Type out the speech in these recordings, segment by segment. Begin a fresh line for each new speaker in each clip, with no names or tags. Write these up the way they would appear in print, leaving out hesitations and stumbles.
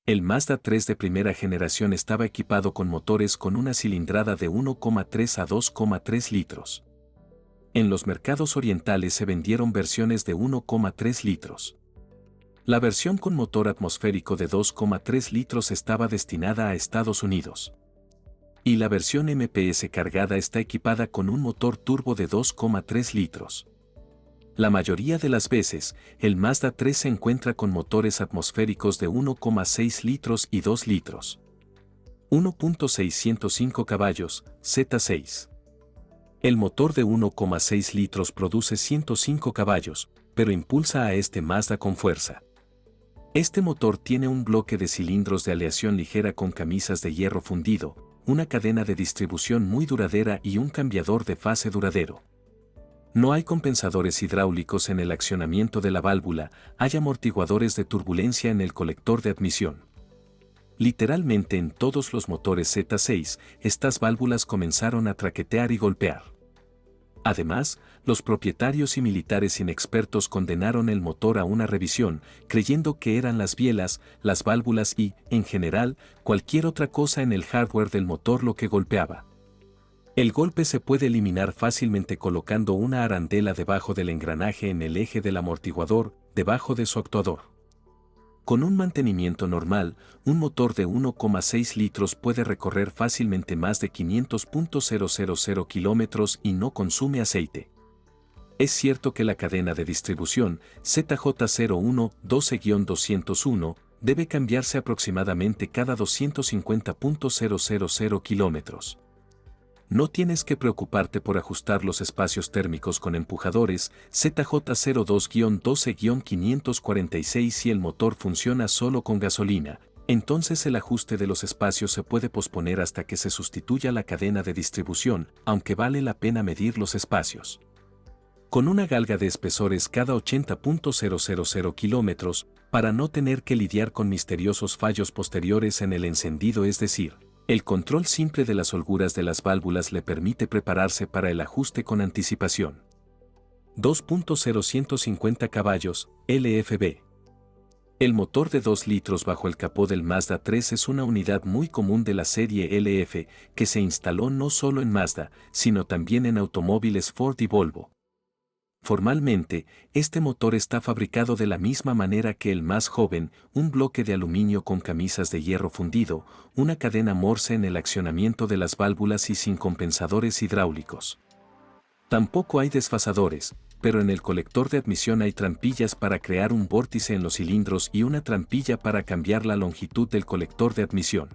El Mazda 3 de primera generación estaba equipado con motores con una cilindrada de 1,3 a 2,3 litros. En los mercados orientales se vendieron versiones de 1,3 litros. La versión con motor atmosférico de 2,3 litros estaba destinada a Estados Unidos. Y la versión MPS cargada está equipada con un motor turbo de 2,3 litros. La mayoría de las veces, el Mazda 3 se encuentra con motores atmosféricos de 1,6 litros y 2 litros. 1.605 caballos, Z6. El motor de 1,6 litros produce 105 caballos, pero impulsa a este Mazda con fuerza. Este motor tiene un bloque de cilindros de aleación ligera con camisas de hierro fundido, una cadena de distribución muy duradera y un cambiador de fase duradero. No hay compensadores hidráulicos en el accionamiento de la válvula, hay amortiguadores de turbulencia en el colector de admisión. Literalmente en todos los motores Z6, estas válvulas comenzaron a traquetear y golpear. Además, los propietarios y militares inexpertos condenaron el motor a una revisión, creyendo que eran las bielas, las válvulas y, en general, cualquier otra cosa en el hardware del motor lo que golpeaba. El golpe se puede eliminar fácilmente colocando una arandela debajo del engranaje en el eje del amortiguador, debajo de su actuador. Con un mantenimiento normal, un motor de 1,6 litros puede recorrer fácilmente más de 500.000 kilómetros y no consume aceite. Es cierto que la cadena de distribución ZJ01-12-201 debe cambiarse aproximadamente cada 250.000 kilómetros. No tienes que preocuparte por ajustar los espacios térmicos con empujadores ZJ02-12-546 si el motor funciona solo con gasolina, entonces el ajuste de los espacios se puede posponer hasta que se sustituya la cadena de distribución, aunque vale la pena medir los espacios. Con una galga de espesores cada 80.000 kilómetros, para no tener que lidiar con misteriosos fallos posteriores en el encendido, es decir, el control simple de las holguras de las válvulas le permite prepararse para el ajuste con anticipación. 2.0150 caballos, LFB. El motor de 2 litros bajo el capó del Mazda 3 es una unidad muy común de la serie LF, que se instaló no solo en Mazda, sino también en automóviles Ford y Volvo. Formalmente, este motor está fabricado de la misma manera que el más joven, un bloque de aluminio con camisas de hierro fundido, una cadena Morse en el accionamiento de las válvulas y sin compensadores hidráulicos. Tampoco hay desfasadores, pero en el colector de admisión hay trampillas para crear un vórtice en los cilindros y una trampilla para cambiar la longitud del colector de admisión.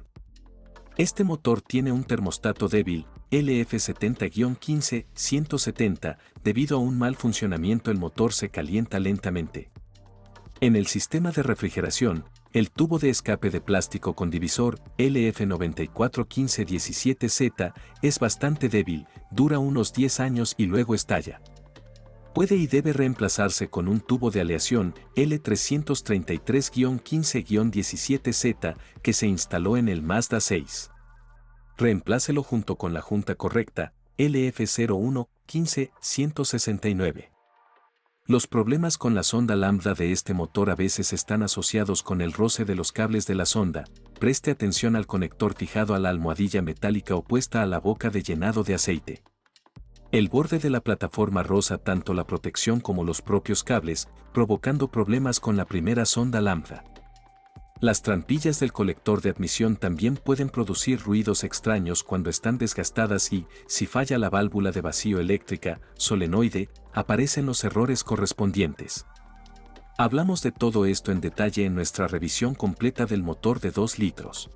Este motor tiene un termostato débil, LF70-15-170, debido a un mal funcionamiento el motor se calienta lentamente. En el sistema de refrigeración, el tubo de escape de plástico con divisor LF94-15-17Z es bastante débil, dura unos 10 años y luego estalla. Puede y debe reemplazarse con un tubo de aleación L333-15-17Z que se instaló en el Mazda 6. Reemplácelo junto con la junta correcta, LF01-15-169. Los problemas con la sonda lambda de este motor a veces están asociados con el roce de los cables de la sonda. Preste atención al conector fijado a la almohadilla metálica opuesta a la boca de llenado de aceite. El borde de la plataforma roza tanto la protección como los propios cables, provocando problemas con la primera sonda lambda. Las trampillas del colector de admisión también pueden producir ruidos extraños cuando están desgastadas y, si falla la válvula de vacío eléctrica, solenoide, aparecen los errores correspondientes. Hablamos de todo esto en detalle en nuestra revisión completa del motor de 2 litros.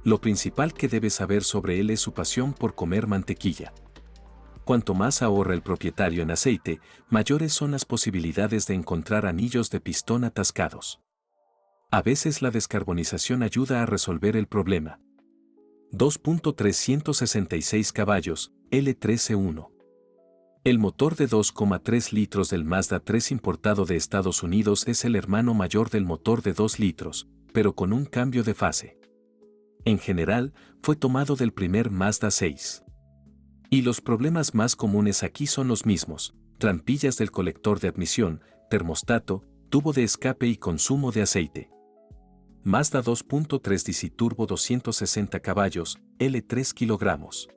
Lo principal que debes saber sobre él es su pasión por comer mantequilla. Cuanto más ahorra el propietario en aceite, mayores son las posibilidades de encontrar anillos de pistón atascados. A veces la descarbonización ayuda a resolver el problema. 2.366 caballos, L13-1. El motor de 2,3 litros del Mazda 3 importado de Estados Unidos es el hermano mayor del motor de 2 litros, pero con un cambio de fase. En general, fue tomado del primer Mazda 6. Y los problemas más comunes aquí son los mismos: trampillas del colector de admisión, termostato, tubo de escape y consumo de aceite. Mazda 2.3 DC Turbo 260 caballos, L3 kilogramos.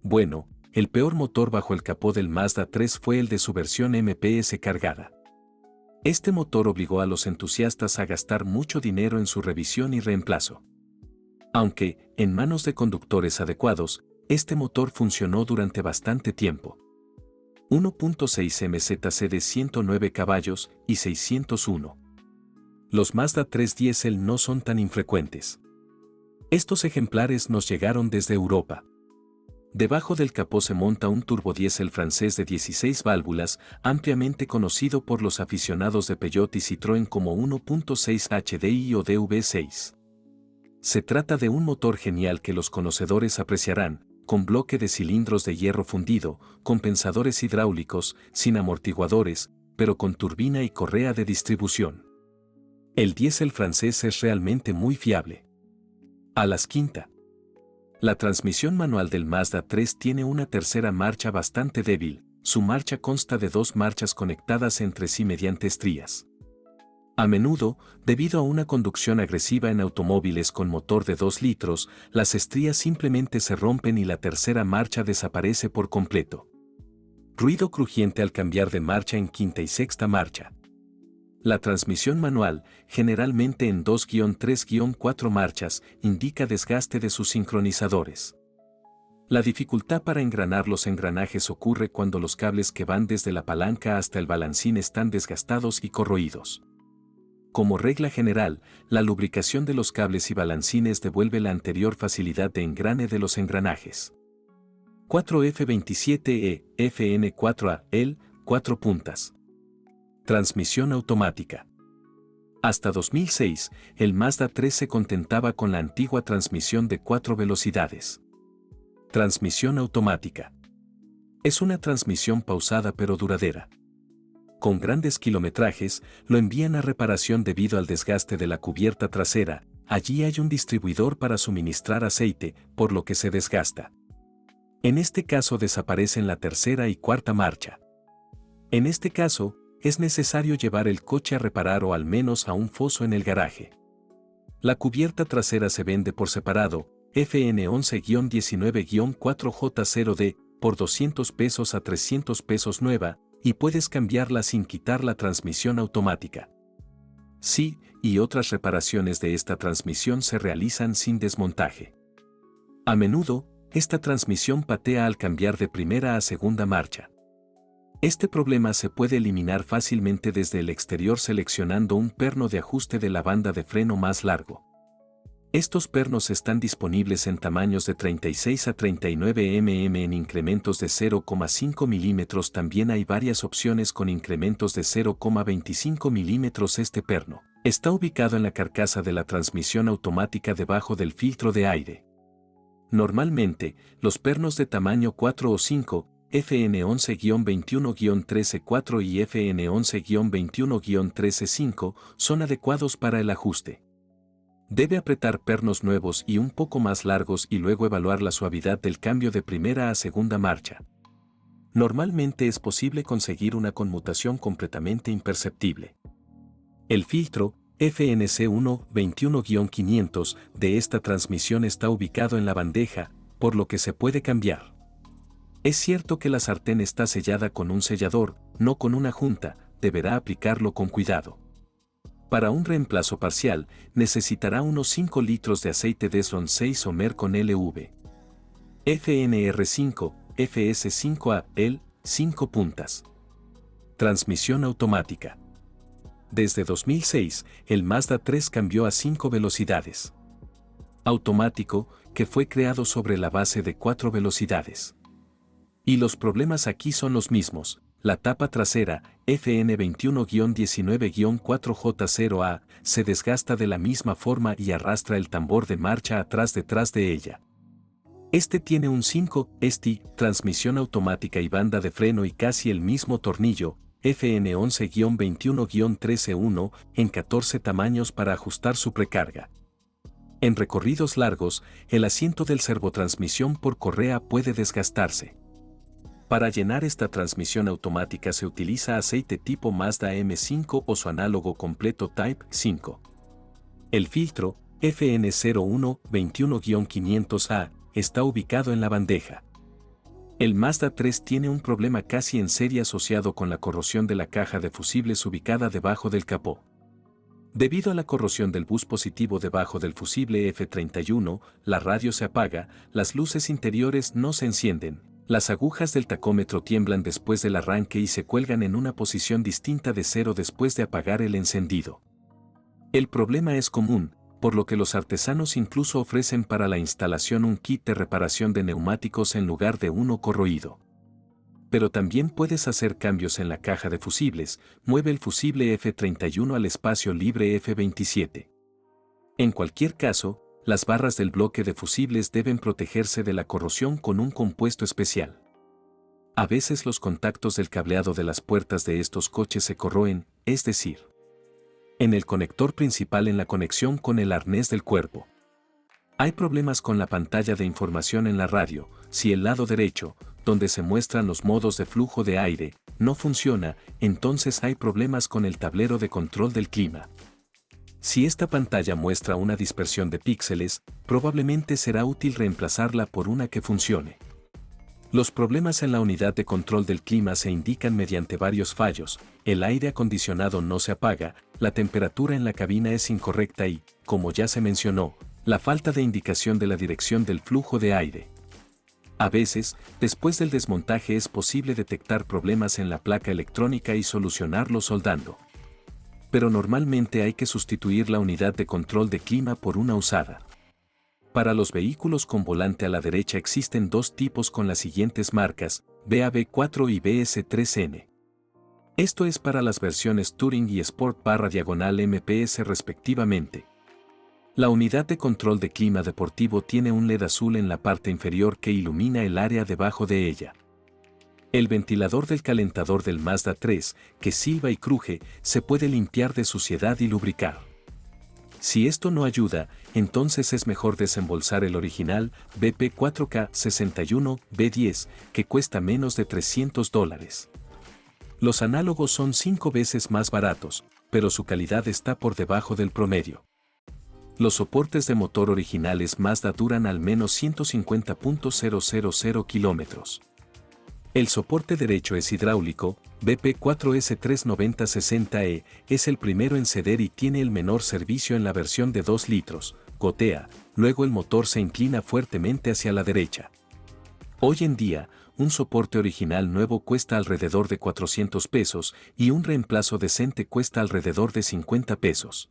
Bueno, el peor motor bajo el capó del Mazda 3 fue el de su versión MPS cargada. Este motor obligó a los entusiastas a gastar mucho dinero en su revisión y reemplazo. Aunque, en manos de conductores adecuados, este motor funcionó durante bastante tiempo. 1.6 MZC de 109 caballos y 601. Los Mazda 3 diésel no son tan infrecuentes. Estos ejemplares nos llegaron desde Europa. Debajo del capó se monta un turbodiesel francés de 16 válvulas, ampliamente conocido por los aficionados de Peugeot y Citroën como 1.6 HDI o DV6. Se trata de un motor genial que los conocedores apreciarán, con bloque de cilindros de hierro fundido, compensadores hidráulicos, sin amortiguadores, pero con turbina y correa de distribución. El diésel francés es realmente muy fiable. A las quinta. La transmisión manual del Mazda 3 tiene una tercera marcha bastante débil, su marcha consta de 2 marchas conectadas entre sí mediante estrías. A menudo, debido a una conducción agresiva en automóviles con motor de 2 litros, las estrías simplemente se rompen y la tercera marcha desaparece por completo. Ruido crujiente al cambiar de marcha en quinta y sexta marcha. La transmisión manual, generalmente en 2-3-4 marchas, indica desgaste de sus sincronizadores. La dificultad para engranar los engranajes ocurre cuando los cables que van desde la palanca hasta el balancín están desgastados y corroídos. Como regla general, la lubricación de los cables y balancines devuelve la anterior facilidad de engrane de los engranajes. 4F27E, FN4A, L, 4 puntas. Transmisión automática. Hasta 2006, el Mazda 3 se contentaba con la antigua transmisión de 4 velocidades. Transmisión automática. Es una transmisión pausada pero duradera. Con grandes kilometrajes, lo envían a reparación debido al desgaste de la cubierta trasera. Allí hay un distribuidor para suministrar aceite, por lo que se desgasta. En este caso desaparecen la tercera y cuarta marcha. En este caso, es necesario llevar el coche a reparar o al menos a un foso en el garaje. La cubierta trasera se vende por separado, FN11-19-4J0D, por $200 a $300 nueva, y puedes cambiarla sin quitar la transmisión automática. Sí, y otras reparaciones de esta transmisión se realizan sin desmontaje. A menudo, esta transmisión patea al cambiar de primera a segunda marcha. Este problema se puede eliminar fácilmente desde el exterior seleccionando un perno de ajuste de la banda de freno más largo. Estos pernos están disponibles en tamaños de 36 a 39 mm en incrementos de 0,5 mm. También hay varias opciones con incrementos de 0,25 mm. Este perno está ubicado en la carcasa de la transmisión automática debajo del filtro de aire. Normalmente, los pernos de tamaño 4 o 5, FN11-21-13-4 y FN11-21-13-5, son adecuados para el ajuste. Debe apretar pernos nuevos y un poco más largos y luego evaluar la suavidad del cambio de primera a segunda marcha. Normalmente es posible conseguir una conmutación completamente imperceptible. El filtro FNC1-21-500 de esta transmisión está ubicado en la bandeja, por lo que se puede cambiar. Es cierto que la sartén está sellada con un sellador, no con una junta, deberá aplicarlo con cuidado. Para un reemplazo parcial, necesitará unos 5 litros de aceite Deslon 6 o Mercon LV. FNR5, FS5A, L, 5 puntas. Transmisión automática. Desde 2006, el Mazda 3 cambió a 5 velocidades. Automático, que fue creado sobre la base de 4 velocidades. Y los problemas aquí son los mismos. La tapa trasera, FN21-19-4J0A, se desgasta de la misma forma y arrastra el tambor de marcha atrás detrás de ella. Este tiene un 5 ST, transmisión automática y banda de freno y casi el mismo tornillo, FN11-21-13-1, en 14 tamaños para ajustar su precarga. En recorridos largos, el asiento del servotransmisión por correa puede desgastarse. Para llenar esta transmisión automática se utiliza aceite tipo Mazda M5 o su análogo completo Type 5. El filtro, FN0121-500A, está ubicado en la bandeja. El Mazda 3 tiene un problema casi en serie asociado con la corrosión de la caja de fusibles ubicada debajo del capó. Debido a la corrosión del bus positivo debajo del fusible F31, la radio se apaga, las luces interiores no se encienden, las agujas del tacómetro tiemblan después del arranque y se cuelgan en una posición distinta de cero después de apagar el encendido. El problema es común, por lo que los artesanos incluso ofrecen para la instalación un kit de reparación de neumáticos en lugar de uno corroído. Pero también puedes hacer cambios en la caja de fusibles, mueve el fusible F31 al espacio libre F27. En cualquier caso, las barras del bloque de fusibles deben protegerse de la corrosión con un compuesto especial. A veces los contactos del cableado de las puertas de estos coches se corroen, es decir, en el conector principal en la conexión con el arnés del cuerpo. Hay problemas con la pantalla de información en la radio, si el lado derecho, donde se muestran los modos de flujo de aire, no funciona, entonces hay problemas con el tablero de control del clima. Si esta pantalla muestra una dispersión de píxeles, probablemente será útil reemplazarla por una que funcione. Los problemas en la unidad de control del clima se indican mediante varios fallos, el aire acondicionado no se apaga, la temperatura en la cabina es incorrecta y, como ya se mencionó, la falta de indicación de la dirección del flujo de aire. A veces, después del desmontaje es posible detectar problemas en la placa electrónica y solucionarlos soldando. Pero normalmente hay que sustituir la unidad de control de clima por una usada. Para los vehículos con volante a la derecha existen dos tipos con las siguientes marcas, BAB4 y BS3N. Esto es para las versiones Touring y Sport/MPS respectivamente. La unidad de control de clima deportivo tiene un LED azul en la parte inferior que ilumina el área debajo de ella. El ventilador del calentador del Mazda 3, que silba y cruje, se puede limpiar de suciedad y lubricar. Si esto no ayuda, entonces es mejor desembolsar el original BP4K61B10, que cuesta menos de $300. Los análogos son 5 veces más baratos, pero su calidad está por debajo del promedio. Los soportes de motor originales Mazda duran al menos 150.000 kilómetros. El soporte derecho es hidráulico, BP4S39060E, es el primero en ceder y tiene el menor servicio en la versión de 2 litros, gotea, luego el motor se inclina fuertemente hacia la derecha. Hoy en día, un soporte original nuevo cuesta alrededor de $400 y un reemplazo decente cuesta alrededor de $50.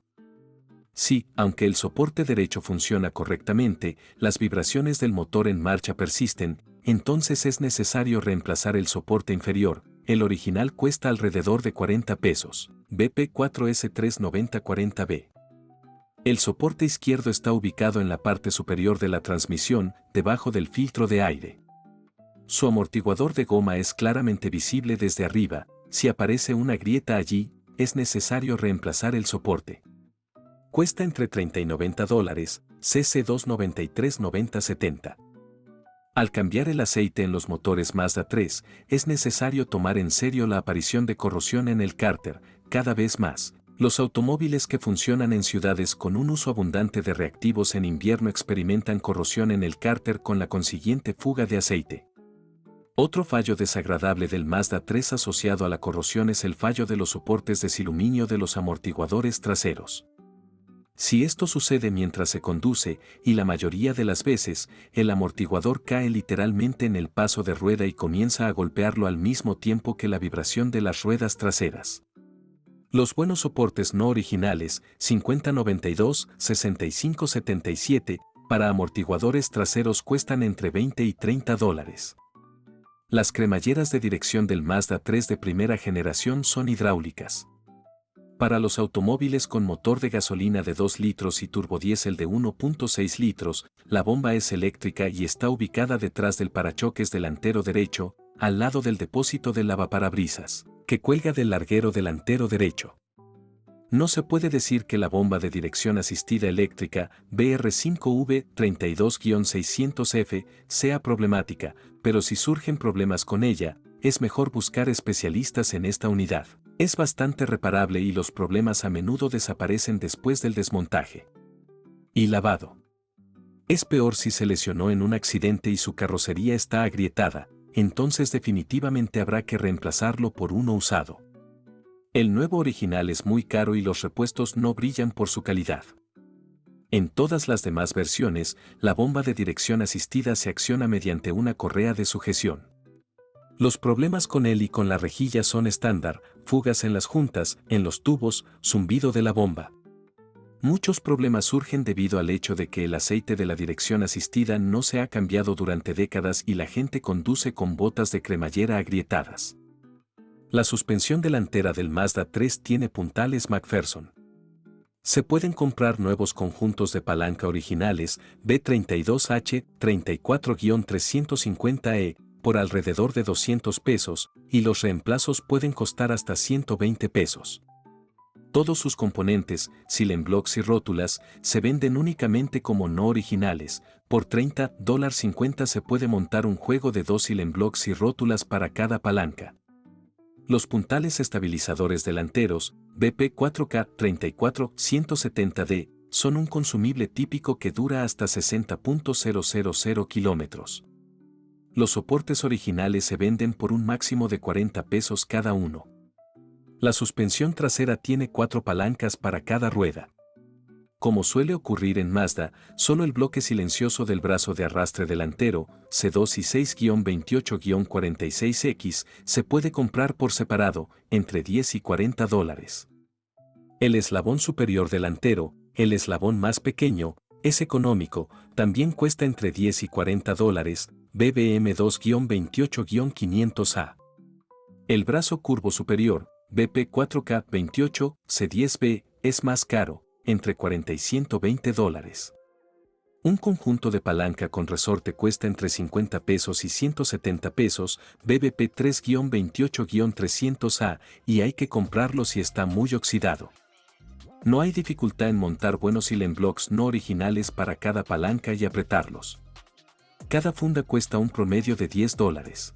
Sí, aunque el soporte derecho funciona correctamente, las vibraciones del motor en marcha persisten, entonces es necesario reemplazar el soporte inferior. El original cuesta alrededor de $40, BP4S39040B. El soporte izquierdo está ubicado en la parte superior de la transmisión, debajo del filtro de aire. Su amortiguador de goma es claramente visible desde arriba, si aparece una grieta allí, es necesario reemplazar el soporte. Cuesta entre $30 y $90, CC 293-9070. Al cambiar el aceite en los motores Mazda 3, es necesario tomar en serio la aparición de corrosión en el cárter, cada vez más. Los automóviles que funcionan en ciudades con un uso abundante de reactivos en invierno experimentan corrosión en el cárter con la consiguiente fuga de aceite. Otro fallo desagradable del Mazda 3 asociado a la corrosión es el fallo de los soportes de siluminio de los amortiguadores traseros. Si esto sucede mientras se conduce, y la mayoría de las veces, el amortiguador cae literalmente en el paso de rueda y comienza a golpearlo al mismo tiempo que la vibración de las ruedas traseras. Los buenos soportes no originales, 5092-6577, para amortiguadores traseros cuestan entre $20 y $30. Las cremalleras de dirección del Mazda 3 de primera generación son hidráulicas. Para los automóviles con motor de gasolina de 2 litros y turbodiesel de 1.6 litros, la bomba es eléctrica y está ubicada detrás del parachoques delantero derecho, al lado del depósito del lavaparabrisas, que cuelga del larguero delantero derecho. No se puede decir que la bomba de dirección asistida eléctrica BR5V32-600F sea problemática, pero si surgen problemas con ella, es mejor buscar especialistas en esta unidad. Es bastante reparable y los problemas a menudo desaparecen después del desmontaje. Y lavado. Es peor si se lesionó en un accidente y su carrocería está agrietada, entonces definitivamente habrá que reemplazarlo por uno usado. El nuevo original es muy caro y los repuestos no brillan por su calidad. En todas las demás versiones, la bomba de dirección asistida se acciona mediante una correa de sujeción. Los problemas con él y con la rejilla son estándar: fugas en las juntas, en los tubos, zumbido de la bomba. Muchos problemas surgen debido al hecho de que el aceite de la dirección asistida no se ha cambiado durante décadas y la gente conduce con botas de cremallera agrietadas. La suspensión delantera del Mazda 3 tiene puntales McPherson. Se pueden comprar nuevos conjuntos de palanca originales B32H 34-350E por alrededor de $200 y los reemplazos pueden costar hasta $120. Todos sus componentes, silenblocks y rótulas, se venden únicamente como no originales. Por $30.50 se puede montar un juego de 2 silenblocks y rótulas para cada palanca. Los puntales estabilizadores delanteros, BP4K 34-170D, son un consumible típico que dura hasta 60.000 kilómetros. Los soportes originales se venden por un máximo de $40 cada uno. La suspensión trasera tiene 4 palancas para cada rueda. Como suele ocurrir en Mazda, solo el bloque silencioso del brazo de arrastre delantero, C2 y 6-28-46X, se puede comprar por separado, entre $10 y $40. El eslabón superior delantero, el eslabón más pequeño, es económico, también cuesta entre $10 y $40, BBM 2-28-500A. El brazo curvo superior, BP4K 28, C10B, es más caro, entre $40 y $120. Un conjunto de palanca con resorte cuesta entre $50 y $170, BBP 3-28-300A, y hay que comprarlo si está muy oxidado. No hay dificultad en montar buenos silenblocks no originales para cada palanca y apretarlos. Cada funda cuesta un promedio de $10.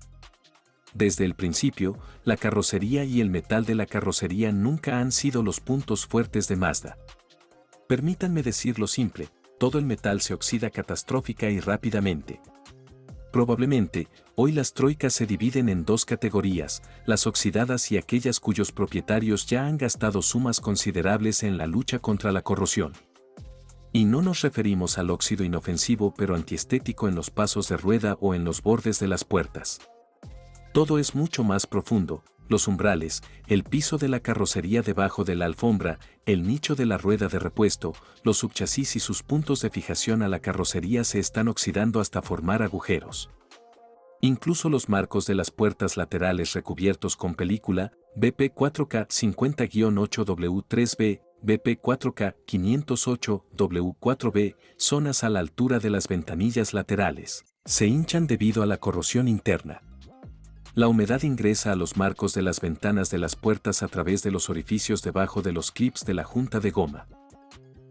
Desde el principio, la carrocería y el metal de la carrocería nunca han sido los puntos fuertes de Mazda. Permítanme decirlo simple, todo el metal se oxida catastrófica y rápidamente. Probablemente, hoy las troicas se dividen en dos categorías, las oxidadas y aquellas cuyos propietarios ya han gastado sumas considerables en la lucha contra la corrosión. Y no nos referimos al óxido inofensivo pero antiestético en los pasos de rueda o en los bordes de las puertas. Todo es mucho más profundo: los umbrales, el piso de la carrocería debajo de la alfombra, el nicho de la rueda de repuesto, los subchasis y sus puntos de fijación a la carrocería se están oxidando hasta formar agujeros. Incluso los marcos de las puertas laterales recubiertos con película, BP4K 50-8W3B, BP4K 508W4B, zonas a la altura de las ventanillas laterales, se hinchan debido a la corrosión interna. La humedad ingresa a los marcos de las ventanas de las puertas a través de los orificios debajo de los clips de la junta de goma.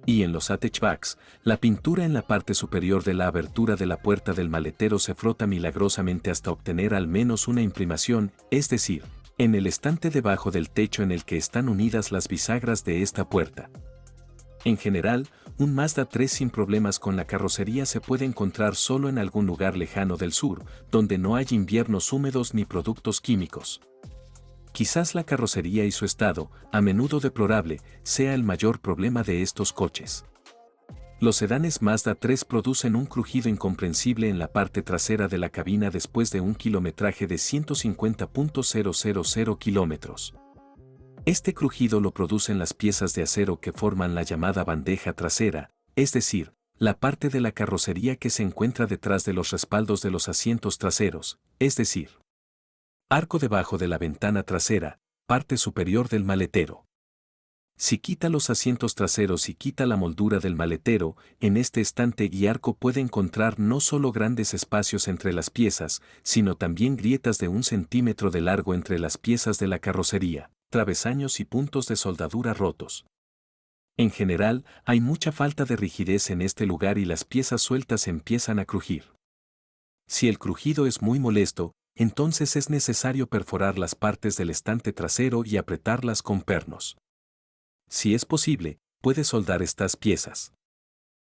Y en los attachbacks, la pintura en la parte superior de la abertura de la puerta del maletero se frota milagrosamente hasta obtener al menos una imprimación, es decir, en el estante debajo del techo en el que están unidas las bisagras de esta puerta. En general, un Mazda 3 sin problemas con la carrocería se puede encontrar solo en algún lugar lejano del sur, donde no hay inviernos húmedos ni productos químicos. Quizás la carrocería y su estado, a menudo deplorable, sea el mayor problema de estos coches. Los sedanes Mazda 3 producen un crujido incomprensible en la parte trasera de la cabina después de un kilometraje de 150.000 kilómetros. Este crujido lo producen las piezas de acero que forman la llamada bandeja trasera, es decir, la parte de la carrocería que se encuentra detrás de los respaldos de los asientos traseros, es decir, arco debajo de la ventana trasera, parte superior del maletero. Si quita los asientos traseros y quita la moldura del maletero, en este estante y arco puede encontrar no solo grandes espacios entre las piezas, sino también grietas de 1 centímetro de largo entre las piezas de la carrocería, travesaños y puntos de soldadura rotos. En general, hay mucha falta de rigidez en este lugar y las piezas sueltas empiezan a crujir. Si el crujido es muy molesto, entonces es necesario perforar las partes del estante trasero y apretarlas con pernos. Si es posible, puede soldar estas piezas.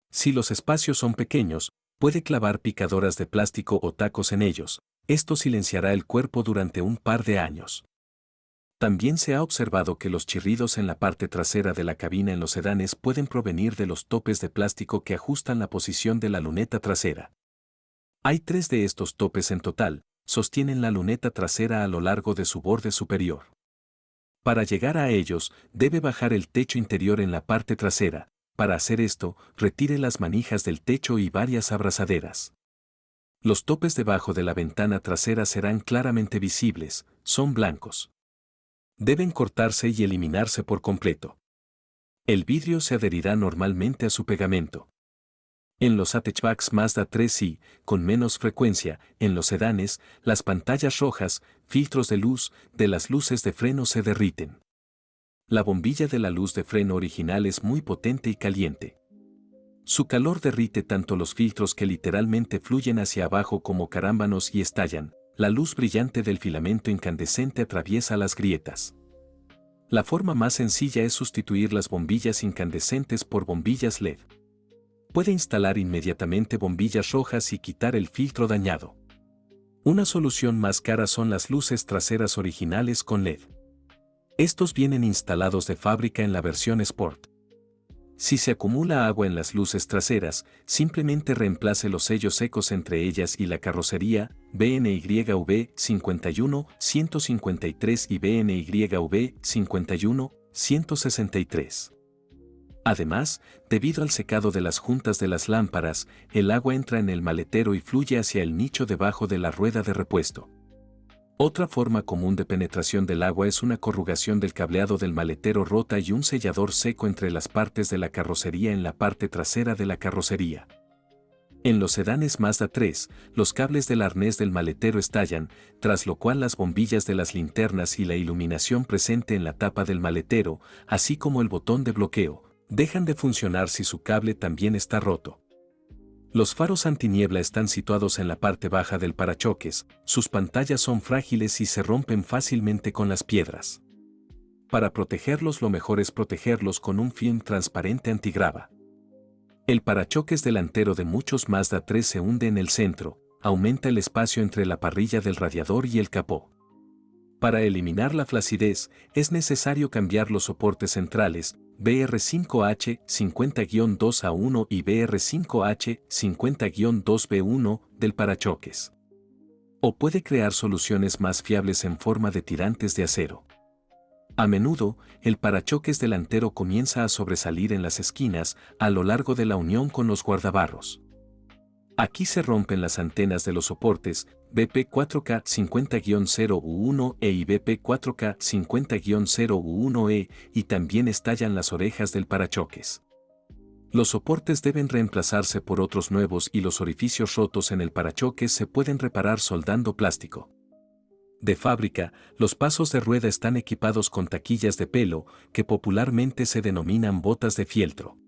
Si los espacios son pequeños, puede clavar picadoras de plástico o tacos en ellos. Esto silenciará el cuerpo durante un par de años. También se ha observado que los chirridos en la parte trasera de la cabina en los sedanes pueden provenir de los topes de plástico que ajustan la posición de la luneta trasera. Hay 3 de estos topes en total, sostienen la luneta trasera a lo largo de su borde superior. Para llegar a ellos, debe bajar el techo interior en la parte trasera. Para hacer esto, retire las manijas del techo y varias abrazaderas. Los topes debajo de la ventana trasera serán claramente visibles, son blancos. Deben cortarse y eliminarse por completo. El vidrio se adherirá normalmente a su pegamento. En los hatchbacks Mazda 3 y, con menos frecuencia, en los sedanes, las pantallas rojas, filtros de luz, de las luces de freno se derriten. La bombilla de la luz de freno original es muy potente y caliente. Su calor derrite tanto los filtros que literalmente fluyen hacia abajo como carámbanos y estallan. La luz brillante del filamento incandescente atraviesa las grietas. La forma más sencilla es sustituir las bombillas incandescentes por bombillas LED. Puede instalar inmediatamente bombillas rojas y quitar el filtro dañado. Una solución más cara son las luces traseras originales con LED. Estos vienen instalados de fábrica en la versión Sport. Si se acumula agua en las luces traseras, simplemente reemplace los sellos secos entre ellas y la carrocería, BNYV 51, 153 y BNYV 51, 163. Además, debido al secado de las juntas de las lámparas, el agua entra en el maletero y fluye hacia el nicho debajo de la rueda de repuesto. Otra forma común de penetración del agua es una corrugación del cableado del maletero rota y un sellador seco entre las partes de la carrocería en la parte trasera de la carrocería. En los sedanes Mazda 3, los cables del arnés del maletero estallan, tras lo cual las bombillas de las linternas y la iluminación presente en la tapa del maletero, así como el botón de bloqueo, dejan de funcionar si su cable también está roto. Los faros antiniebla están situados en la parte baja del parachoques, sus pantallas son frágiles y se rompen fácilmente con las piedras. Para protegerlos lo mejor es protegerlos con un film transparente antigrava. El parachoques delantero de muchos Mazda 3 se hunde en el centro, aumenta el espacio entre la parrilla del radiador y el capó. Para eliminar la flacidez, es necesario cambiar los soportes centrales, BR5H 50-2A1 y BR5H 50-2B1 del parachoques. O puede crear soluciones más fiables en forma de tirantes de acero. A menudo, el parachoques delantero comienza a sobresalir en las esquinas a lo largo de la unión con los guardabarros. Aquí se rompen las antenas de los soportes BP4K 50-0U1E y BP4K 50-0U1E y también estallan las orejas del parachoques. Los soportes deben reemplazarse por otros nuevos y los orificios rotos en el parachoques se pueden reparar soldando plástico. De fábrica, los pasos de rueda están equipados con taquillas de pelo, que popularmente se denominan botas de fieltro.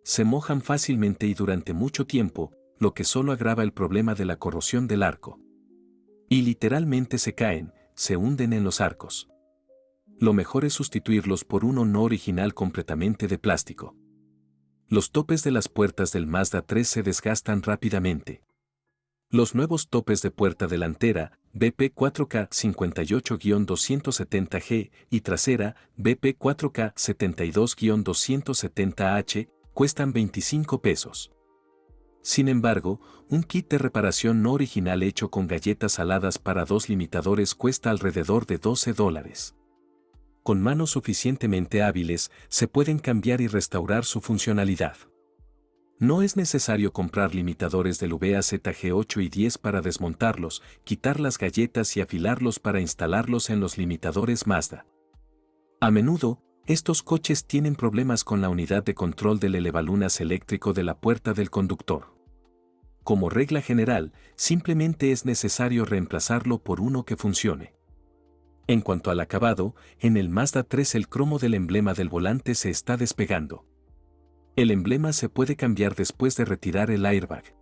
Se mojan fácilmente y durante mucho tiempo, lo que solo agrava el problema de la corrosión del arco. Y literalmente se caen, se hunden en los arcos. Lo mejor es sustituirlos por uno no original completamente de plástico. Los topes de las puertas del Mazda 3 se desgastan rápidamente. Los nuevos topes de puerta delantera, BP4K 58-270G y trasera, BP4K 72-270H, cuestan 25 pesos. Sin embargo, un kit de reparación no original hecho con galletas saladas para 2 limitadores cuesta alrededor de $12. Con manos suficientemente hábiles, se pueden cambiar y restaurar su funcionalidad. No es necesario comprar limitadores del VAZG8 y 10 para desmontarlos, quitar las galletas y afilarlos para instalarlos en los limitadores Mazda. A menudo, estos coches tienen problemas con la unidad de control del elevalunas eléctrico de la puerta del conductor. Como regla general, simplemente es necesario reemplazarlo por uno que funcione. En cuanto al acabado, en el Mazda 3 el cromo del emblema del volante se está despegando. El emblema se puede cambiar después de retirar el airbag.